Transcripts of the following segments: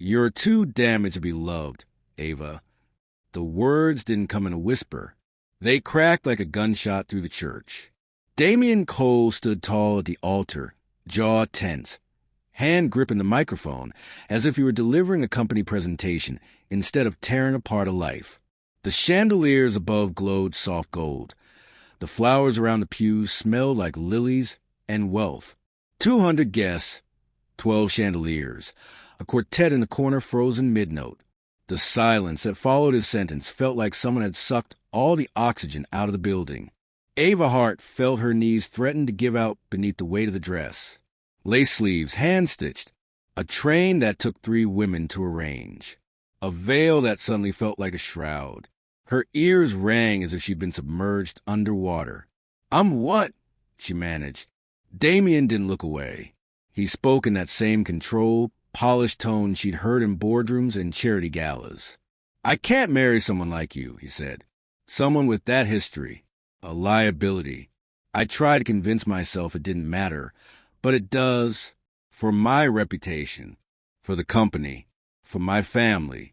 "You're too damaged to be loved, Ava." The words didn't come in a whisper. They cracked like a gunshot through the church. Damian Cole stood tall at the altar, jaw tense, hand gripping the microphone as if he were delivering a company presentation instead of tearing apart a life. The chandeliers above glowed soft gold. The flowers around the pews smelled like lilies and wealth. 200 guests, 12 chandeliers, a quartet in the corner frozen mid-note. The silence that followed his sentence felt like someone had sucked all the oxygen out of the building. Ava Hart felt her knees threaten to give out beneath the weight of the dress. Lace sleeves, hand-stitched. A train that took 3 women to arrange. A veil that suddenly felt like a shroud. Her ears rang as if she'd been submerged underwater. "I'm what?" she managed. Damian didn't look away. He spoke in that same controlled, polished tone she'd heard in boardrooms and charity galas. "I can't marry someone like you," he said. "Someone with that history. A liability. I tried to convince myself it didn't matter, but it does. For my reputation. For the company. For my family."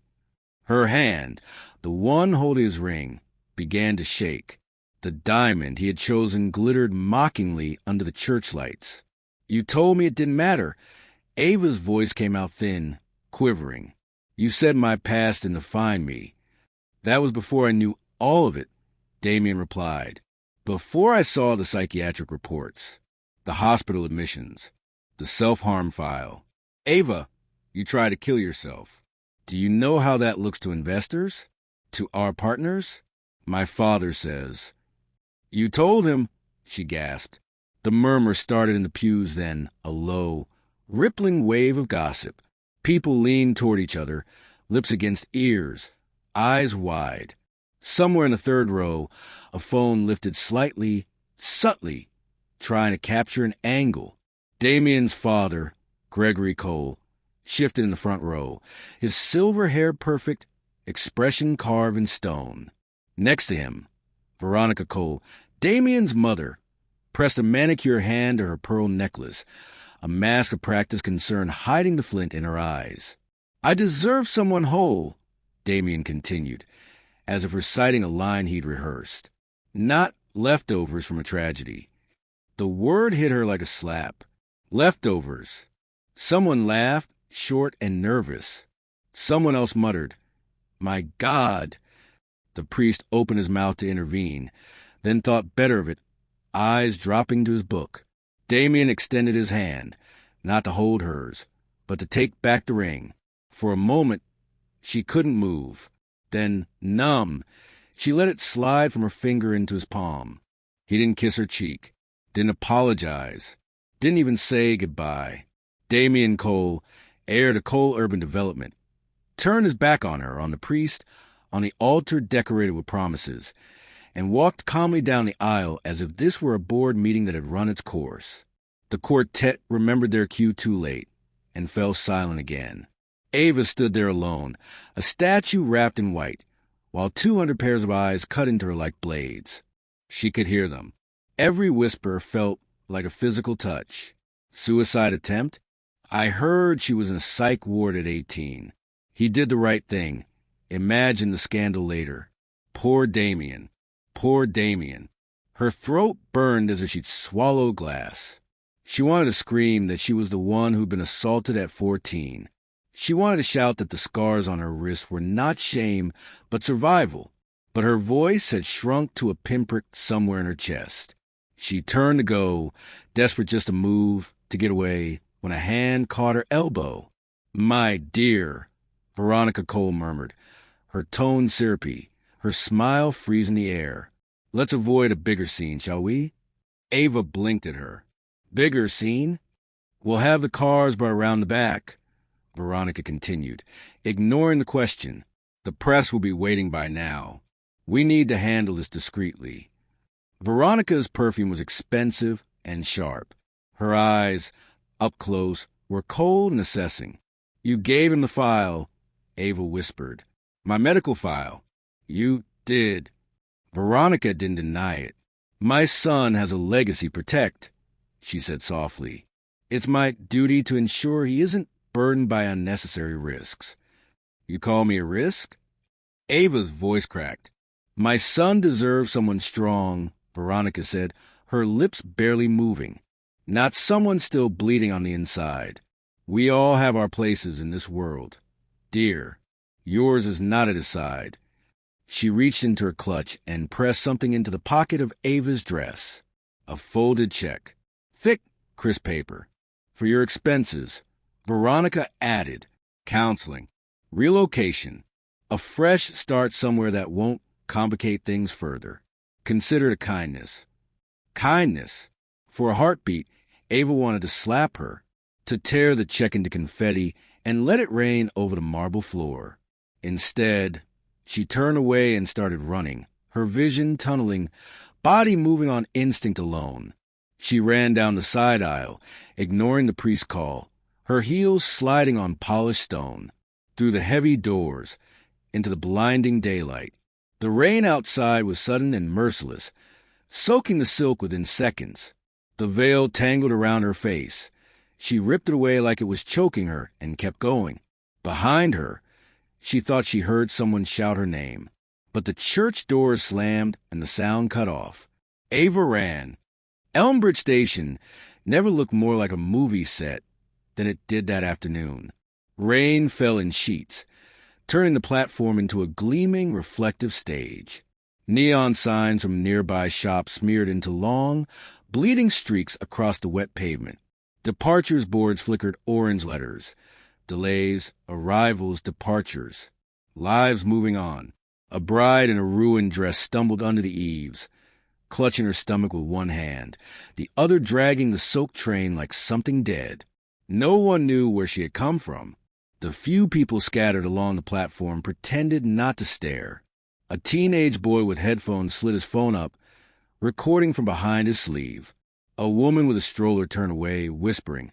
Her hand, the one holding his ring, began to shake. The diamond he had chosen glittered mockingly under the church lights. "You told me it didn't matter." Ava's voice came out thin, quivering. "You said my past didn't define me." "That was before I knew all of it," Damian replied. "Before I saw the psychiatric reports, the hospital admissions, the self-harm file. Ava, you tried to kill yourself. Do you know how that looks to investors? To our partners? My father says." "You told him," she gasped. The murmur started in the pews then, a low, rippling wave of gossip. People leaned toward each other, lips against ears, eyes wide. Somewhere in the third row, a phone lifted slightly, subtly, trying to capture an angle. Damian's father, Gregory Cole, shifted in the front row, his silver hair perfect, expression carved in stone. Next to him, Veronica Cole, Damian's mother, pressed a manicured hand to her pearl necklace, a mask of practice concern hiding the flint in her eyes. "I deserve someone whole," Damian continued, as if reciting a line he'd rehearsed. "Not leftovers from a tragedy." The word hit her like a slap. Leftovers. Someone laughed, short and nervous. Someone else muttered, "My God!" The priest opened his mouth to intervene, then thought better of it, eyes dropping to his book. Damian extended his hand, not to hold hers, but to take back the ring. For a moment, she couldn't move. Then, numb, she let it slide from her finger into his palm. He didn't kiss her cheek, didn't apologize, didn't even say goodbye. Damian Cole, heir to Cole Urban Development, turned his back on her, on the priest, on the altar decorated with promises, and walked calmly down the aisle as if this were a board meeting that had run its course. The quartet remembered their cue too late and fell silent again. Ava stood there alone, a statue wrapped in white, while 200 pairs of eyes cut into her like blades. She could hear them. Every whisper felt like a physical touch. Suicide attempt? I heard she was in a psych ward at 18. He did the right thing. Imagine the scandal later. Poor Damian. Poor Damian. Her throat burned as if she'd swallowed glass. She wanted to scream that she was the one who'd been assaulted at 14. She wanted to shout that the scars on her wrists were not shame, but survival. But her voice had shrunk to a pinprick somewhere in her chest. She turned to go, desperate just to move, to get away, when a hand caught her elbow. "My dear," Veronica Cole murmured, her tone syrupy, her smile freezing the air. "Let's avoid a bigger scene, shall we?" Ava blinked at her. "Bigger scene? We'll have the cars brought around the back," Veronica continued, ignoring the question. "The press will be waiting by now. We need to handle this discreetly." Veronica's perfume was expensive and sharp. Her eyes, up close, were cold and assessing. "You gave him the file," Ava whispered. "My medical file." "You did." Veronica didn't deny it. "My son has a legacy to protect," she said softly. "It's my duty to ensure he isn't burdened by unnecessary risks. You call me a risk? Ava's voice cracked. My son deserves someone strong, Veronica said, her lips barely moving. Not someone still bleeding on the inside. We all have our places in this world. Dear, yours is not at his side. She reached into her clutch and pressed something into the pocket of Ava's dress. A folded check. Thick, crisp paper. For your expenses, Veronica added, counseling, relocation, a fresh start somewhere that won't complicate things further. Consider it a kindness. Kindness. For a heartbeat, Ava wanted to slap her, to tear the check into confetti and let it rain over the marble floor. Instead, she turned away and started running, her vision tunneling, body moving on instinct alone. She ran down the side aisle, ignoring the priest's call, her heels sliding on polished stone, through the heavy doors, into the blinding daylight. The rain outside was sudden and merciless, soaking the silk within seconds. The veil tangled around her face. She ripped it away like it was choking her and kept going. Behind her, she thought she heard someone shout her name. But the church doors slammed and the sound cut off. Ava ran. Elmbridge Station never looked more like a movie set than it did that afternoon. Rain fell in sheets, turning the platform into a gleaming, reflective stage. Neon signs from nearby shops smeared into long, bleeding streaks across the wet pavement. Departures boards flickered orange letters. Delays, arrivals, departures. Lives moving on. A bride in a ruined dress stumbled under the eaves, clutching her stomach with one hand, the other dragging the soaked train like something dead. No one knew where she had come from. The few people scattered along the platform pretended not to stare. A teenage boy with headphones slid his phone up, recording from behind his sleeve. A woman with a stroller turned away, whispering,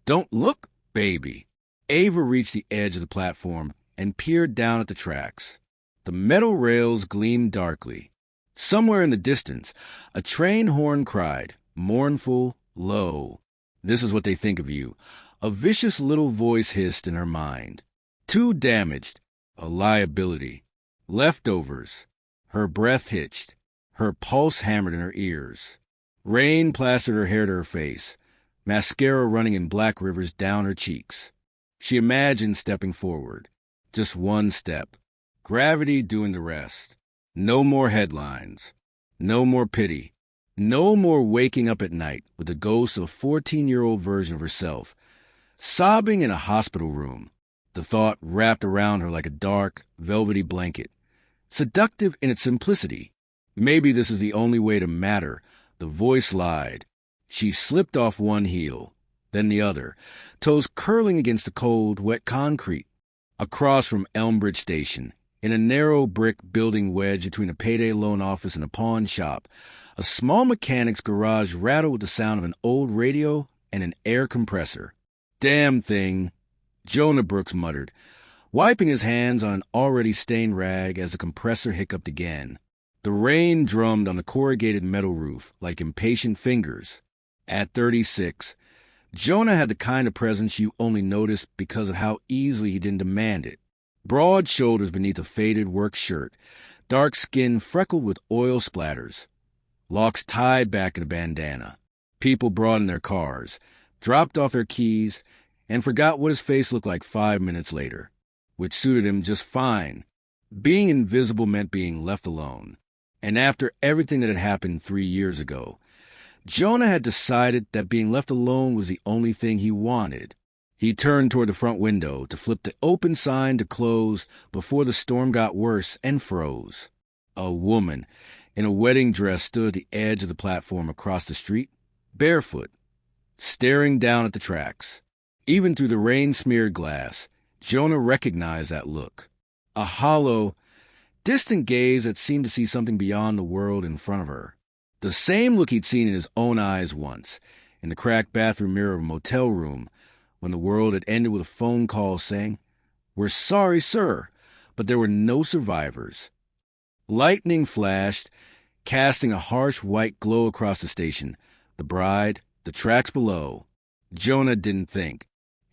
"Don't look, baby." Ava reached the edge of the platform and peered down at the tracks. The metal rails gleamed darkly. Somewhere in the distance, a train horn cried, mournful, low. "This is what they think of you," a vicious little voice hissed in her mind. Too damaged, a liability. Leftovers. Her breath hitched. Her pulse hammered in her ears. Rain plastered her hair to her face, mascara running in black rivers down her cheeks. She imagined stepping forward. Just one step. Gravity doing the rest. No more headlines. No more pity. No more waking up at night with the ghost of a 14-year-old version of herself, sobbing in a hospital room. The thought wrapped around her like a dark, velvety blanket, seductive in its simplicity. Maybe this is the only way to matter. The voice lied. She slipped off one heel, then the other, toes curling against the cold, wet concrete. Across from Elmbridge Station, in a narrow brick building wedged between a payday loan office and a pawn shop, a small mechanic's garage rattled with the sound of an old radio and an air compressor. "Damn thing," Jonah Brooks muttered, wiping his hands on an already stained rag as the compressor hiccuped again. The rain drummed on the corrugated metal roof like impatient fingers. At 36, Jonah had the kind of presence you only noticed because of how easily he didn't demand it. Broad shoulders beneath a faded work shirt, dark skin freckled with oil splatters, locks tied back in a bandana. People brought in their cars, dropped off their keys, and forgot what his face looked like 5 minutes later, which suited him just fine. Being invisible meant being left alone. And after everything that had happened 3 years ago, Jonah had decided that being left alone was the only thing he wanted. He turned toward the front window to flip the open sign to close before the storm got worse and froze. A woman in a wedding dress stood at the edge of the platform across the street, barefoot, staring down at the tracks. Even through the rain-smeared glass, Jonah recognized that look. A hollow, distant gaze that seemed to see something beyond the world in front of her. The same look he'd seen in his own eyes once, in the cracked bathroom mirror of a motel room, when the world had ended with a phone call saying, "We're sorry, sir," but there were no survivors. Lightning flashed, casting a harsh white glow across the station, the bride, the tracks below. Jonah didn't think.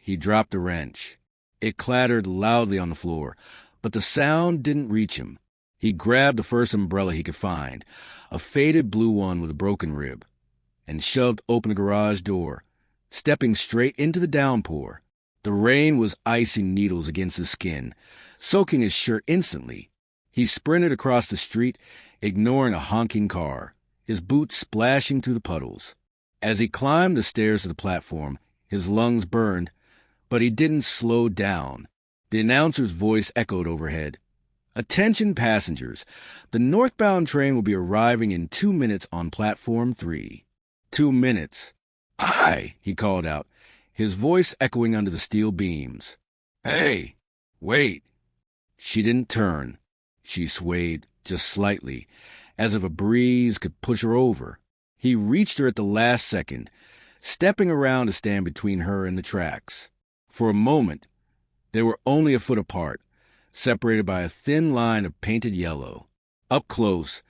He dropped the wrench. It clattered loudly on the floor, but the sound didn't reach him. He grabbed the first umbrella he could find, a faded blue one with a broken rib, and shoved open the garage door, stepping straight into the downpour. The rain was icing needles against his skin, soaking his shirt instantly. He sprinted across the street, ignoring a honking car, his boots splashing through the puddles. As he climbed the stairs to the platform, his lungs burned, but he didn't slow down. The announcer's voice echoed overhead. "Attention passengers, the northbound train will be arriving in 2 minutes on platform 3. 2 minutes. Aye," he called out, his voice echoing under the steel beams. "Hey, wait." She didn't turn. She swayed just slightly, as if a breeze could push her over. He reached her at the last second, stepping around to stand between her and the tracks. For a moment, they were only a foot apart, separated by a thin line of painted yellow. Up close,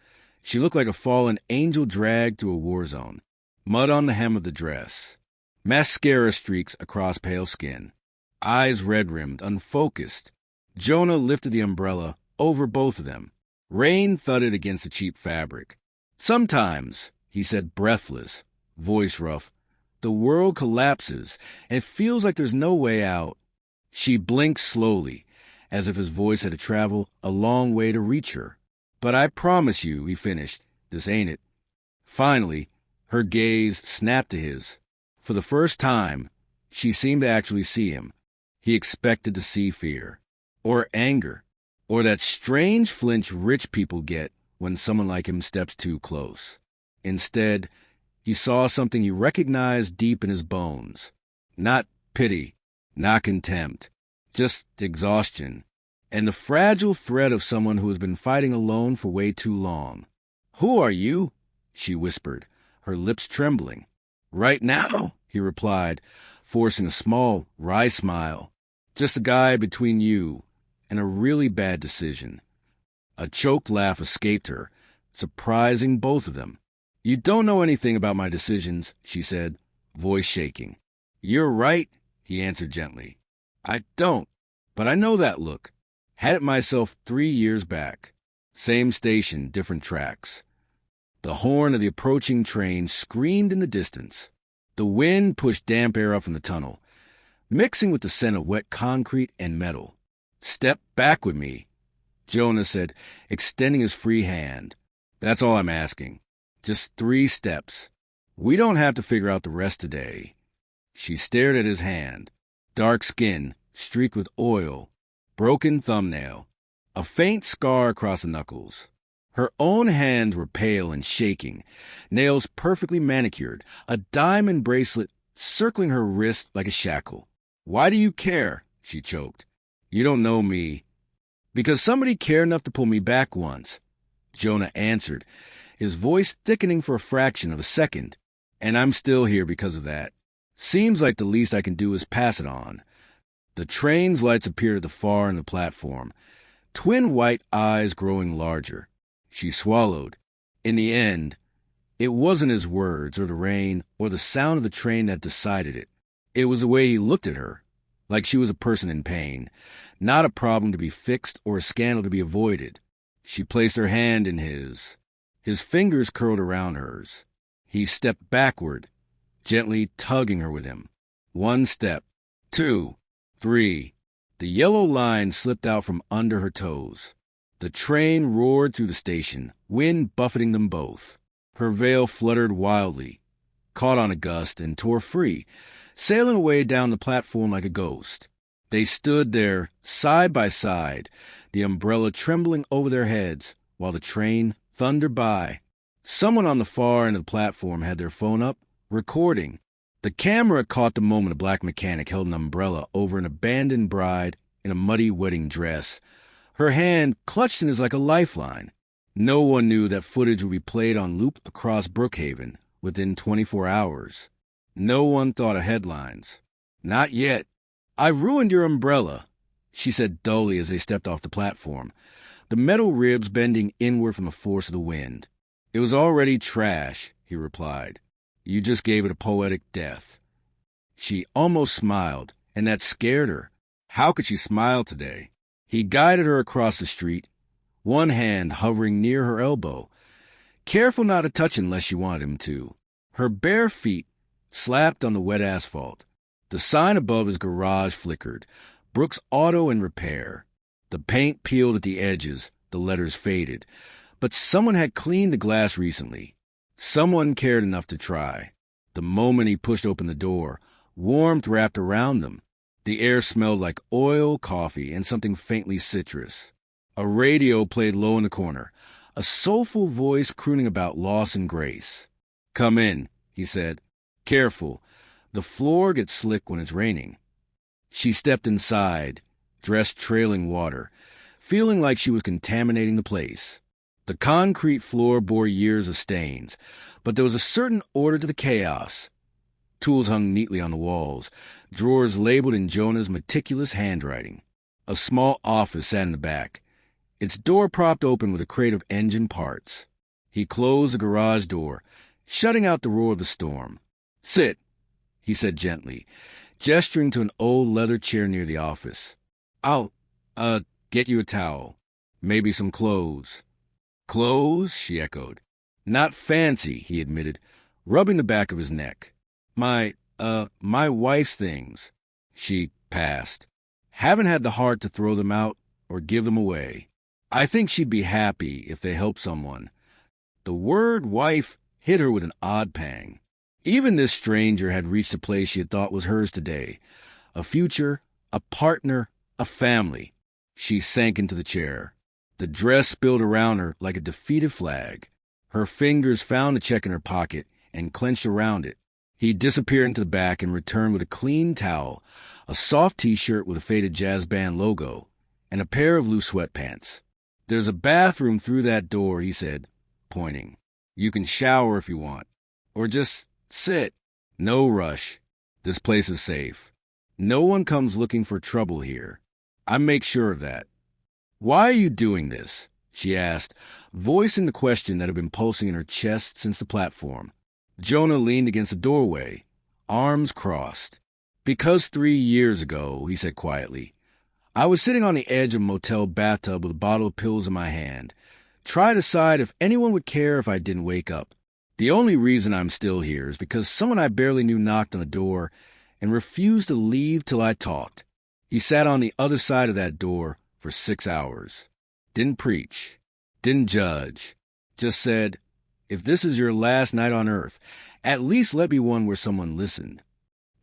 she looked like a fallen angel dragged through a war zone. Mud on the hem of the dress, mascara streaks across pale skin, eyes red-rimmed, unfocused. Jonah lifted the umbrella over both of them. Rain thudded against the cheap fabric. "Sometimes," he said, breathless, voice rough, "the world collapses, and it feels like there's no way out." She blinked slowly, as if his voice had to travel a long way to reach her. "But I promise you," he finished, "this ain't it." Finally, her gaze snapped to his. For the first time, she seemed to actually see him. He expected to see fear, or anger, or that strange flinch rich people get when someone like him steps too close. Instead, he saw something he recognized deep in his bones. Not pity, not contempt, just exhaustion, and the fragile threat of someone who has been fighting alone for way too long. "Who are you?" she whispered, her lips trembling. "Right now," he replied, forcing a small, wry smile. "Just a guy between you and a really bad decision." A choked laugh escaped her, surprising both of them. "You don't know anything about my decisions," she said, voice shaking. "You're right," he answered gently. "I don't, but I know that look. Had it myself 3 years back. Same station, different tracks." The horn of the approaching train screamed in the distance. The wind pushed damp air up from the tunnel, mixing with the scent of wet concrete and metal. "Step back with me," Jonah said, extending his free hand. "That's all I'm asking. Just 3 steps. We don't have to figure out the rest today." She stared at his hand. Dark skin, streaked with oil, broken thumbnail, a faint scar across the knuckles. Her own hands were pale and shaking, nails perfectly manicured, a diamond bracelet circling her wrist like a shackle. "Why do you care?" she choked. "You don't know me." "Because somebody cared enough to pull me back once," Jonah answered, his voice thickening for a fraction of a second. "And I'm still here because of that. Seems like the least I can do is pass it on." The train's lights appeared at the far end of the platform, twin white eyes growing larger. She swallowed. In the end, it wasn't his words or the rain or the sound of the train that decided it. It was the way he looked at her, like she was a person in pain, not a problem to be fixed or a scandal to be avoided. She placed her hand in his. His fingers curled around hers. He stepped backward, gently tugging her with him. 1 step, 2, 3. The yellow line slipped out from under her toes. The train roared through the station, wind buffeting them both. Her veil fluttered wildly, caught on a gust, and tore free, sailing away down the platform like a ghost. They stood there, side by side, the umbrella trembling over their heads, while the train thundered by. Someone on the far end of the platform had their phone up, recording. The camera caught the moment a black mechanic held an umbrella over an abandoned bride in a muddy wedding dress, her hand clutched in his like a lifeline. No one knew that footage would be played on loop across Brookhaven within 24 hours. No one thought of headlines. "Not yet." "I've ruined your umbrella," she said dully as they stepped off the platform, the metal ribs bending inward from the force of the wind. "It was already trash," he replied. "You just gave it a poetic death." She almost smiled, and that scared her. How could she smile today? He guided her across the street, one hand hovering near her elbow, careful not to touch unless she wanted him to. Her bare feet slapped on the wet asphalt. The sign above his garage flickered. Brooks Auto and Repair. The paint peeled at the edges, the letters faded. But someone had cleaned the glass recently. Someone cared enough to try. The moment he pushed open the door, warmth wrapped around them. The air smelled like oil, coffee, and something faintly citrus. A radio played low in the corner, a soulful voice crooning about loss and grace. "Come in," he said. "Careful. The floor gets slick when it's raining." She stepped inside, dress trailing water, feeling like she was contaminating the place. The concrete floor bore years of stains, but there was a certain order to the chaos. Tools hung neatly on the walls, drawers labeled in Jonah's meticulous handwriting. A small office sat in the back, its door propped open with a crate of engine parts. He closed the garage door, shutting out the roar of the storm. "Sit," he said gently, gesturing to an old leather chair near the office. "I'll, get you a towel. Maybe some clothes." "Clothes?" she echoed. "Not fancy," he admitted, rubbing the back of his neck. My wife's things." She passed. "Haven't had the heart to throw them out or give them away. I think she'd be happy if they helped someone." The word wife hit her with an odd pang. Even this stranger had reached a place she had thought was hers today. A future, a partner, a family. She sank into the chair. The dress spilled around her like a defeated flag. Her fingers found the check in her pocket and clenched around it. He disappeared into the back and returned with a clean towel, a soft T-shirt with a faded jazz band logo, and a pair of loose sweatpants. "There's a bathroom through that door," he said, pointing. "You can shower if you want. Or just sit. No rush. This place is safe. No one comes looking for trouble here. I make sure of that." "Why are you doing this?" she asked, voicing the question that had been pulsing in her chest since the platform. Jonah leaned against the doorway, arms crossed. "Because 3 years ago," he said quietly, "I was sitting on the edge of a motel bathtub with a bottle of pills in my hand. Try to decide if anyone would care if I didn't wake up. The only reason I'm still here is because someone I barely knew knocked on the door and refused to leave till I talked. He sat on the other side of that door for 6 hours. Didn't preach. Didn't judge. Just said, 'If this is your last night on earth, at least let be one where someone listened.'"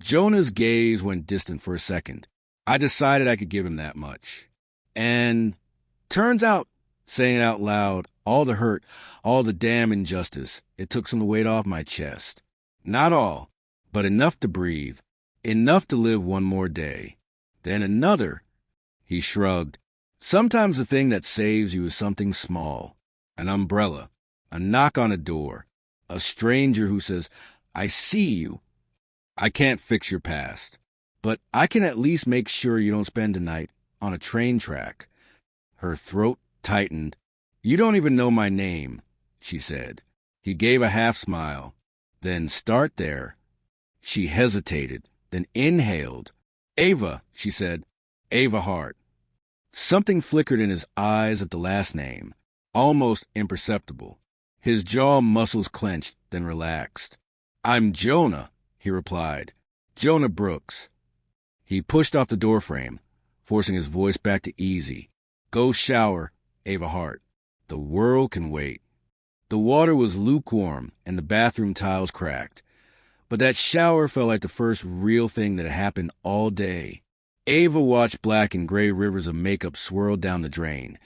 Jonah's gaze went distant for a second. I decided I could give him that much. And turns out, saying it out loud, all the hurt, all the damn injustice, it took some of the weight off my chest. Not all, but enough to breathe, enough to live one more day. Then another. He shrugged. Sometimes the thing that saves you is something small. An umbrella. A knock on a door. A stranger who says, "I see you." I can't fix your past, but I can at least make sure you don't spend the night on a train track. Her throat tightened. "You don't even know my name," she said. He gave a half smile. "Then start there." She hesitated, then inhaled. "Ava," she said. "Ava Hart." Something flickered in his eyes at the last name, almost imperceptible. His jaw muscles clenched, then relaxed. "I'm Jonah," he replied. "Jonah Brooks." He pushed off the doorframe, forcing his voice back to easy. "Go shower, Ava Hart. The world can wait." The water was lukewarm and the bathroom tiles cracked, but that shower felt like the first real thing that had happened all day. Ava watched black and gray rivers of makeup swirl down the drain,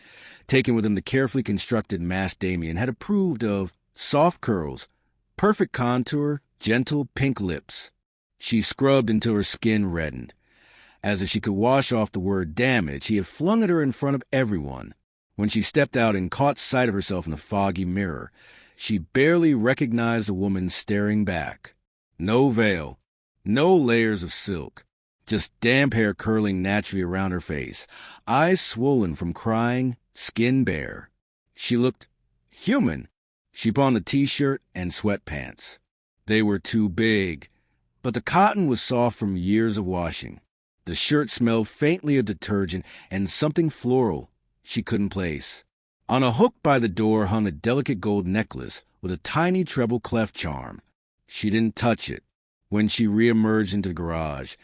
taking with them the carefully constructed mask Damien had approved of: soft curls, perfect contour, gentle pink lips. She scrubbed until her skin reddened. As if she could wash off the word damage, he had flung at her in front of everyone. When she stepped out and caught sight of herself in the foggy mirror, she barely recognized the woman staring back. No veil, no layers of silk, just damp hair curling naturally around her face, eyes swollen from crying, skin bare. She looked human. She put on the T-shirt and sweatpants. They were too big, but the cotton was soft from years of washing. The shirt smelled faintly of detergent and something floral she couldn't place. On a hook by the door hung a delicate gold necklace with a tiny treble clef charm. She didn't touch it. When she reemerged into the garage,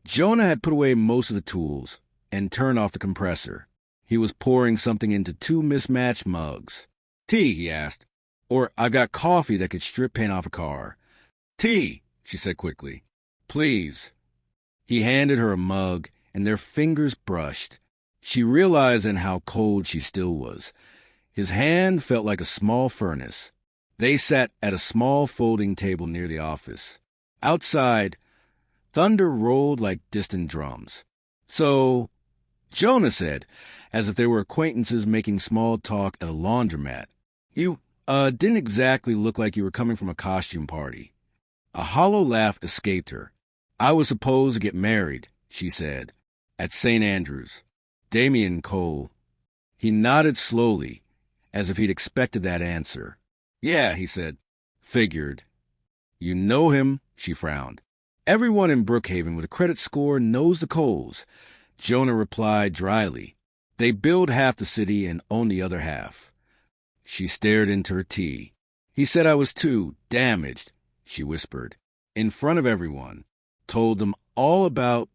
Jonah had put away most of the tools and turned off the compressor. He was pouring something into two mismatched mugs. "Tea," he asked. "Or I've got coffee that could strip paint off a car." "Tea," she said quickly. "Please." He handed her a mug, and their fingers brushed. She realized then how cold she still was. His hand felt like a small furnace. They sat at a small folding table near the office. Outside, thunder rolled like distant drums. "So," Jonah said, as if they were acquaintances making small talk at a laundromat, "you, didn't exactly look like you were coming from a costume party." A hollow laugh escaped her. "I was supposed to get married," she said, "at St. Andrews. Damien Cole." He nodded slowly, as if he'd expected that answer. "Yeah," he said. "Figured." "You know him?" She frowned. "Everyone in Brookhaven with a credit score knows the Coles," Jonah replied dryly. "They build half the city and own the other half." She stared into her tea. "He said I was too damaged," she whispered, "in front of everyone. Told them all about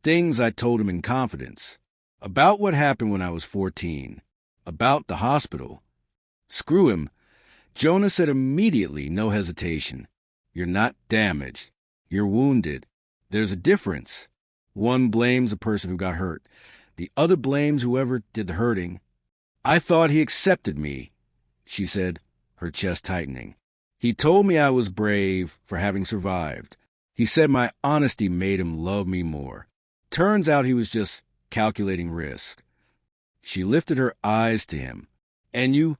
things I told him in confidence. About what happened when I was 14. About the hospital." "Screw him," Jonah said immediately, no hesitation. "You're not damaged. You're wounded. There's a difference. One blames the person who got hurt. The other blames whoever did the hurting." "I thought he accepted me," she said, her chest tightening. "He told me I was brave for having survived. He said my honesty made him love me more. Turns out he was just calculating risk." She lifted her eyes to him. "And you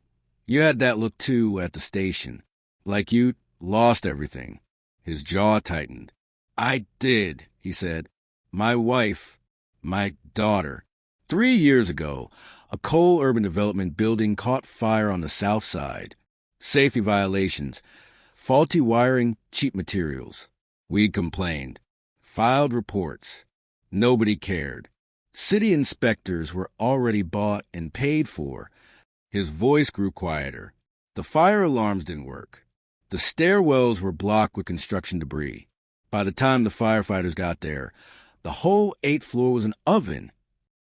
had that look too at the station. Like you'd lost everything." His jaw tightened. "I did," he said. "My wife, my daughter. 3 years ago, a coal urban development building caught fire on the south side. Safety violations, faulty wiring, cheap materials. We complained, filed reports. Nobody cared. City inspectors were already bought and paid for." His voice grew quieter. "The fire alarms didn't work. The stairwells were blocked with construction debris. By the time the firefighters got there, the whole 8th floor was an oven."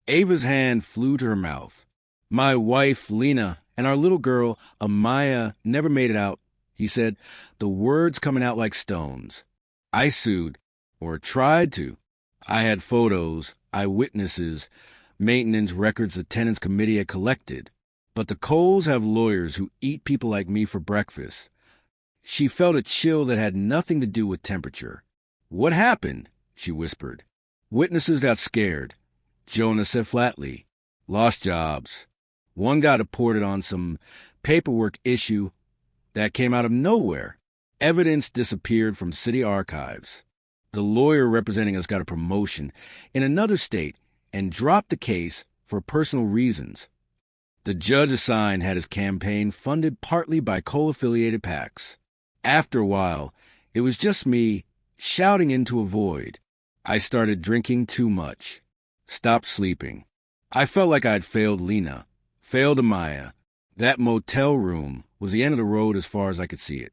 Ava's hand flew to her mouth. "My wife, Lena, and our little girl, Amaya, never made it out," he said, the words coming out like stones. "I sued, or tried to. I had photos, eyewitnesses, maintenance records the tenants committee had collected. But the Coles have lawyers who eat people like me for breakfast." She felt a chill that had nothing to do with temperature. "What happened?" she whispered. "Witnesses got scared," Jonah said flatly. "Lost jobs. One got deported on some paperwork issue that came out of nowhere. Evidence disappeared from city archives. The lawyer representing us got a promotion in another state and dropped the case for personal reasons. The judge assigned had his campaign funded partly by coal-affiliated PACs. After a while, it was just me shouting into a void. I started drinking too much. Stopped sleeping. I felt like I'd failed Lena, failed Amaya. That motel room was the end of the road as far as I could see it."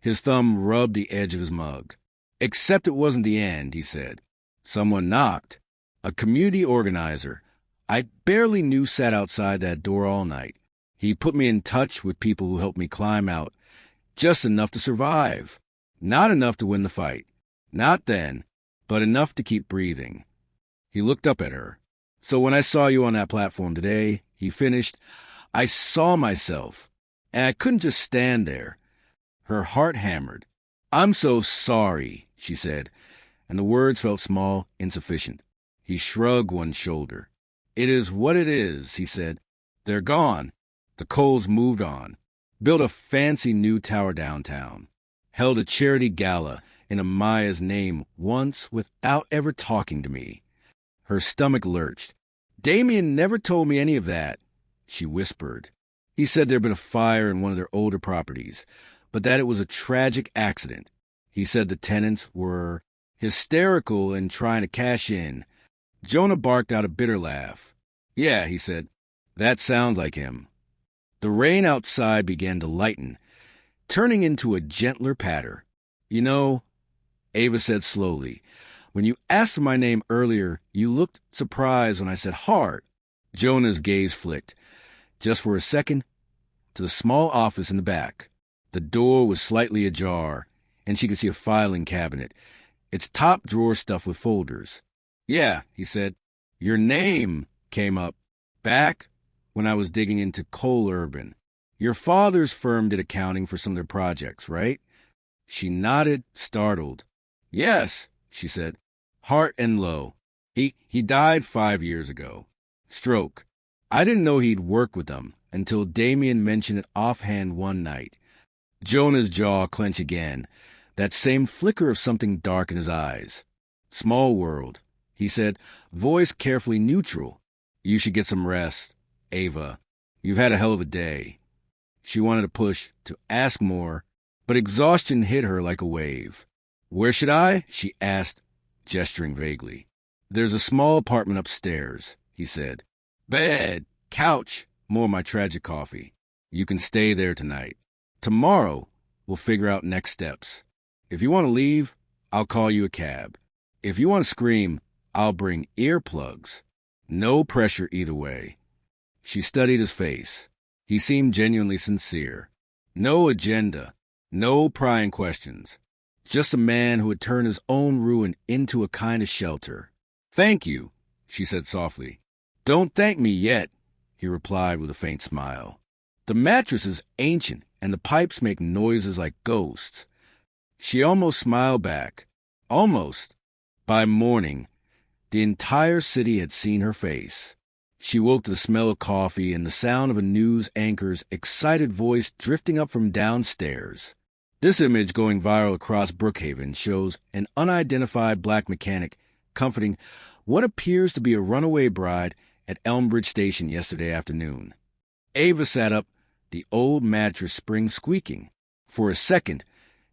His thumb rubbed the edge of his mug. "Except it wasn't the end," he said. "Someone knocked. A community organizer I barely knew sat outside that door all night. He put me in touch with people who helped me climb out. Just enough to survive. Not enough to win the fight. Not then, but enough to keep breathing." He looked up at her. "So when I saw you on that platform today," he finished, "I saw myself, and I couldn't just stand there." Her heart hammered. "I'm so sorry," she said, and the words felt small, insufficient. He shrugged one shoulder. "It is what it is," he said. "They're gone." The Coles moved on, built a fancy new tower downtown, held a charity gala in Amaya's name once without ever talking to me. Her stomach lurched. "Damien never told me any of that," she whispered. "He said there'd been a fire in one of their older properties, but that it was a tragic accident. He said the tenants were hysterical and trying to cash in. Jonah barked out a bitter laugh. "Yeah," he said, "that sounds like him." The rain outside began to lighten, turning into a gentler patter. "You know," Ava said slowly, "when you asked for my name earlier, you looked surprised when I said Hart." Jonah's gaze flicked, just for a second, to the small office in the back. The door was slightly ajar, and she could see a filing cabinet, its top drawer stuffed with folders. "Yeah," he said, "your name came up back when I was digging into Cole Urban. Your father's firm did accounting for some of their projects, right?" She nodded, startled. "Yes," she said. "Hart and Low. He died 5 years ago. Stroke. I didn't know he'd worked with them until Damien mentioned it offhand one night." Jonah's jaw clenched again, that same flicker of something dark in his eyes. "Small world," he said, voice carefully neutral. "You should get some rest, Ava. You've had a hell of a day." She wanted to push, to ask more, but exhaustion hit her like a wave. "Where should I?" she asked, gesturing vaguely. "There's a small apartment upstairs," he said. "Bed, couch, more of my tragic coffee. You can stay there tonight. Tomorrow, we'll figure out next steps. If you want to leave, I'll call you a cab. If you want to scream, I'll bring earplugs. No pressure either way." She studied his face. He seemed genuinely sincere. No agenda, no prying questions. Just a man who had turned his own ruin into a kind of shelter. "Thank you," she said softly. "Don't thank me yet," he replied with a faint smile. "The mattress is ancient, and the pipes make noises like ghosts." She almost smiled back. Almost. By morning, the entire city had seen her face. She woke to the smell of coffee and the sound of a news anchor's excited voice drifting up from downstairs. This image going viral across Brookhaven shows an unidentified black mechanic comforting what appears to be a runaway bride at Elmbridge Station yesterday afternoon. Ava sat up, the old mattress spring squeaking. For a second,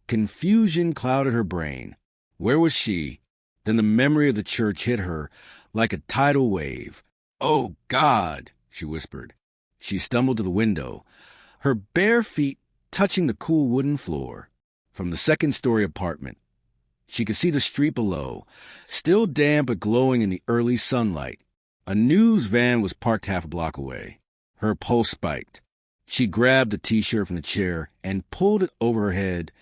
confusion clouded her brain. Where was she? Then the memory of the church hit her like a tidal wave. "Oh, God," she whispered. She stumbled to the window, her bare feet touching the cool wooden floor. From the second-story apartment, she could see the street below, still damp but glowing in the early sunlight. A news van was parked half a block away. Her pulse spiked. She grabbed the T-shirt from the chair and pulled it over her head,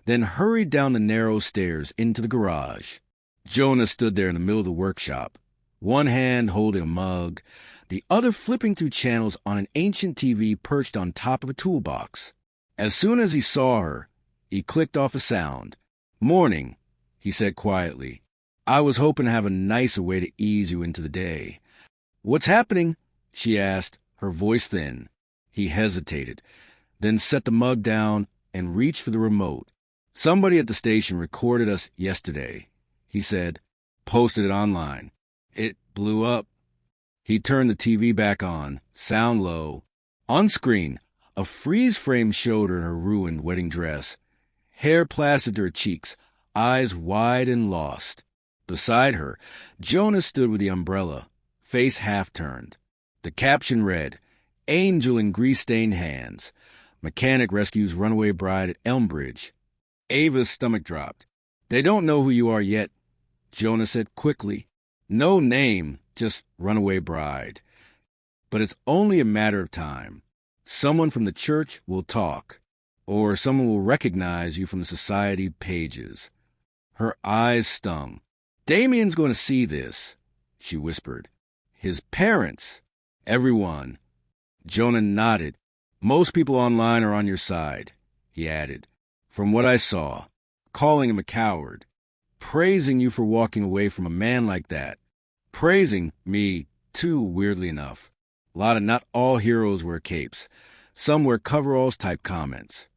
then hurried down the narrow stairs into the garage. Jonah stood there in the middle of the workshop, one hand holding a mug, the other flipping through channels on an ancient TV perched on top of a toolbox. As soon as he saw her, he clicked off a sound. "Morning," he said quietly. "I was hoping to have a nicer way to ease you into the day." "What's happening?" she asked, her voice thin. He hesitated, then set the mug down and reached for the remote. "Somebody at the station recorded us yesterday," he said, "posted it online. It blew up." He turned the TV back on, sound low. On screen, a freeze frame showed her in her ruined wedding dress, hair plastered to her cheeks, eyes wide and lost. Beside her, Jonah stood with the umbrella, face half-turned. The caption read, "Angel in grease-stained hands. Mechanic rescues runaway bride at Elmbridge." Ava's stomach dropped. "They don't know who you are yet," Jonah said quickly. "No name, just runaway bride. But it's only a matter of time. Someone from the church will talk, or someone will recognize you from the society pages." Her eyes stung. "Damien's going to see this," she whispered. "His parents. Everyone." Jonah nodded. "Most people online are on your side," he added. "From what I saw, calling him a coward, praising you for walking away from a man like that. Praising me, too, weirdly enough. A lot of not all heroes wear capes. Some wear coveralls type comments."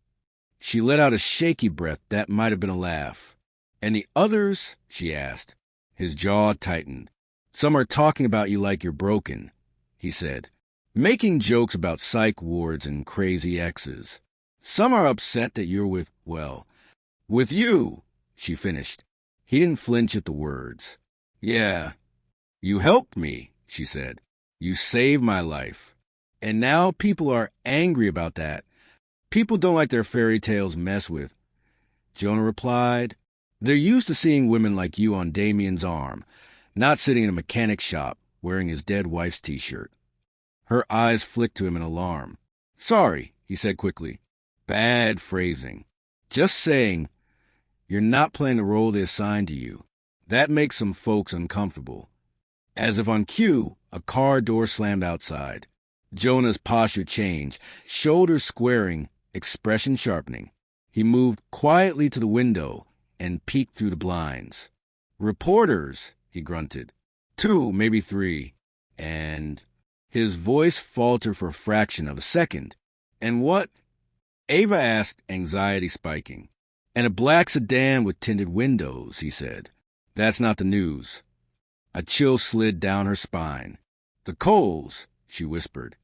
She let out a shaky breath that might have been a laugh. "And the others?" she asked. His jaw tightened. "Some are talking about you like you're broken," he said, making jokes about psych wards and crazy exes. "Some are upset that you're with you," she finished. He didn't flinch at the words. Yeah, you helped me, she said. You saved my life. And now people are angry about that. People don't like their fairy tales messed with. Jonah replied, they're used to seeing women like you on Damien's arm, not sitting in a mechanic's shop wearing his dead wife's t-shirt. Her eyes flicked to him in alarm. Sorry, he said quickly. Bad phrasing. Just saying, you're not playing the role they assigned to you. That makes some folks uncomfortable. As if on cue, a car door slammed outside. Jonah's posture changed, shoulders squaring, expression sharpening. He moved quietly to the window and peeked through the blinds. Reporters, he grunted. 2, maybe 3. And his voice faltered for a fraction of a second. And what? Ava asked, anxiety spiking. And a black sedan with tinted windows, he said. That's not the news. A chill slid down her spine. The Coles, she whispered.